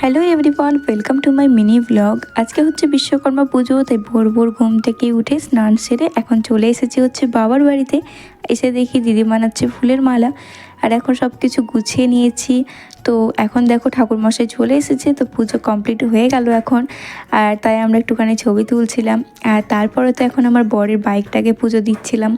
Hello everyone, welcome to my mini blog. আজকে হচ্ছে বিশ্বকর্মা পুজো, তাই ভোর ভোর ঘুম থেকে উঠে স্নান সেরে এখন চলে এসেছি হচ্ছে বাবার বাড়িতে। এসে দেখি দিদি বানাচ্ছে ফুলের মালা, আর এখন সব কিছু গুছিয়ে নিয়েছি। তো এখন দেখো ঠাকুরমশাই চলে এসেছে, তো পুজো কমপ্লিট হয়ে গেল এখন। আর তাই আমরা একটুখানি ছবি তুলছিলাম, আর তারপরে তো এখন আমার বরের বাইকটাকে পুজো দিচ্ছিলাম।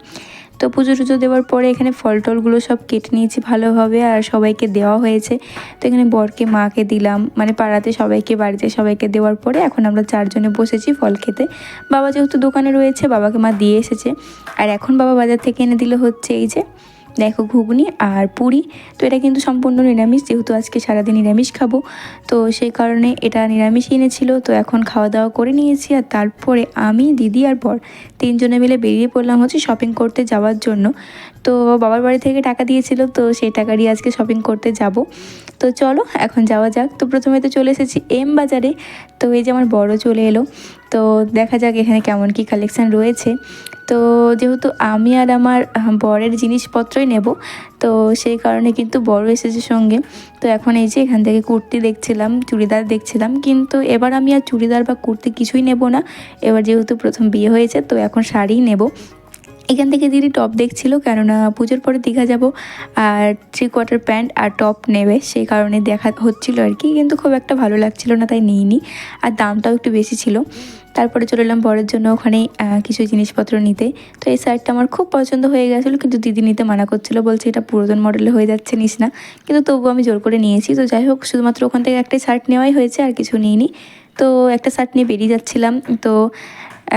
তো পুজো টুজো দেওয়ার পরে এখানে ফল টলগুলো সব কেটে নিয়েছি ভালোভাবে, আর সবাইকে দেওয়া হয়েছে। তো এখানে বরকে মাকে দিলাম, মানে পাড়াতে সবাইকে, বাড়িতে সবাইকে দেওয়ার পরে এখন আমরা চারজনে বসেছি ফল খেতে। বাবা যেহেতু দোকানে রয়েছে, বাবাকে মা দিয়ে এসেছে। আর এখন বাবা বাজার থেকে এনে দিল হচ্ছে এই যে দেখো ঘুগনি আর পুরি। তো এটা কিন্তু সম্পূর্ণ নিরামিষ, যেহেতু আজকে সারাদিন নিরামিষ খাবো, তো সেই কারণে এটা নিরামিষই এনেছিল। তো এখন খাওয়া দাওয়া করে নিয়েছি, আর তারপরে আমি, দিদি আর বর তিনজনে মিলে বেরিয়ে পড়লাম হচ্ছে শপিং করতে যাওয়ার জন্য। তো বাবার বাড়ি থেকে টাকা দিয়েছিল, তো সেই টাকা দিয়ে আজকে শপিং করতে যাব। তো চলো এখন যাওয়া যাক। তো প্রথমে তো চলে এসেছি এম বাজারে। তো এই যে আমার বড় চলে এলো, তো দেখা যাক এখানে কেমন কি কালেকশান রয়েছে। তো যেহেতু আমি আর আমার বরের জিনিসপত্রই নেব, তো সেই কারণে কিন্তু বড় এসেছে সঙ্গে। তো এখন এই যে এখান থেকে কুর্তি দেখছিলাম, চুড়িদার দেখছিলাম, কিন্তু এবার আমি আর চুড়িদার বা কুর্তি কিছুই নেব না। এবার যেহেতু প্রথম বিয়ে হয়েছে, তো এখন শাড়িই নেব। এখান থেকে দিদি টপ দেখছিল, কেননা পুজোর পরে দীঘা যাব, আর 3/4 প্যান্ট আর টপ নেবে, সেই কারণে দেখা হচ্ছিল আর কি। কিন্তু খুব একটা ভালো লাগছিল না, তাই নিইনি। আর দামটাও একটু বেশি ছিল। তারপরে চলে এলাম বরের জন্য ওখানে কিছু জিনিসপত্র নিতে। তো এই শার্টটা আমার খুব পছন্দ হয়ে গেছিলো, কিন্তু দিদি নিতে মানা করছিল, বলছে এটা পুরাতন মডেলে হয়ে যাচ্ছে, নিস না। কিন্তু তবুও আমি জোর করে নিয়েছি। তো যাই হোক, শুধুমাত্র ওখান থেকে একটাই শার্ট নেওয়াই হয়েছে, আর কিছু নিইনি। তো একটা শার্ট নিয়ে বেরিয়ে যাচ্ছিলাম, তো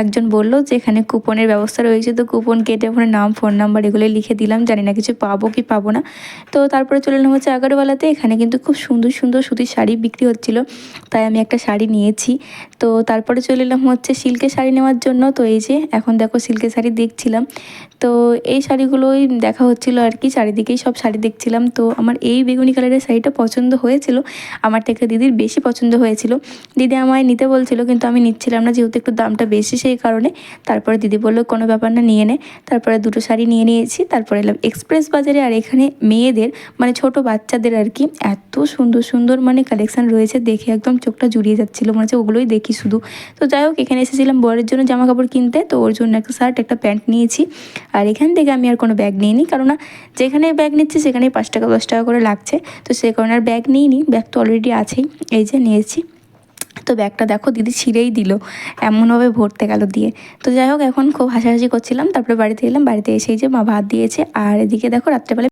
একজন বলল যে এখানে কুপনের ব্যবস্থা রয়েছে। তো কুপন কেটে ওখানে নাম, ফোন নাম্বার এগুলো লিখে দিলাম, জানি না কিছু পাবো কি পাবো না। তো তারপরে চলে এলাম হচ্ছে আগরওয়ালাতে। এখানে কিন্তু খুব সুন্দর সুন্দর সুতির শাড়ি বিক্রি হচ্ছিলো, তাই আমি একটা শাড়ি নিয়েছি। তো তারপরে চলে এলাম হচ্ছে সিল্কের শাড়ি নেওয়ার জন্য। তো এই যে এখন দেখো সিল্কের শাড়ি দেখছিলাম। তো এই শাড়িগুলোই দেখা হচ্ছিলো আর কি, চারিদিকেই সব শাড়ি দেখছিলাম। তো আমার এই বেগুনি কালারের শাড়িটা পছন্দ হয়েছিল, আমার থেকে দিদির বেশি পছন্দ হয়েছিল। দিদি আমায় নিতে বলছিল, কিন্তু আমি নিচ্ছিলাম না, যেহেতু একটু দামটা বেশি, সেই কারণে। তারপরে দিদি বললো কোনো ব্যাপার না, নিয়ে নে। তারপরে দুটো শাড়ি নিয়ে নিয়েছি। তারপরে এলাম এক্সপ্রেস বাজারে, আর এখানে মেয়েদের মানে ছোট বাচ্চাদের আর কি এত সুন্দর সুন্দর মানে কালেকশান রয়েছে, দেখে একদম চোখটা জুড়িয়ে যাচ্ছিলো, মনে হচ্ছে ওগুলোই দেখি শুধু। তো যাই হোক, এখানে এসেছিলাম বরের জন্য জামা কাপড় কিনতে, তো ওর জন্য একটা শার্ট একটা প্যান্ট নিয়েছি। আর এখান থেকে আমি আর কোনো ব্যাগ নিইনি, কেননা যেখানে ব্যাগ নিচ্ছি সেখানেই 5 টাকা 10 টাকা করে লাগছে। তো সে কারণে আর ব্যাগ নিইনি, ব্যাগ তো অলরেডি আছেই, এই যে নিয়েছি। তো ব্যাগটা দেখো দিদি ছিঁড়েই দিল, এমনভাবে ভরতে গেল দিয়ে। তো যাই হোক, এখন খুব হাসাহাসি করছিলাম। তারপরে বাড়িতে এলাম, বাড়িতে এসেই যে মা ভাত দিয়েছে, আর এদিকে দেখো রাত্রেবেলা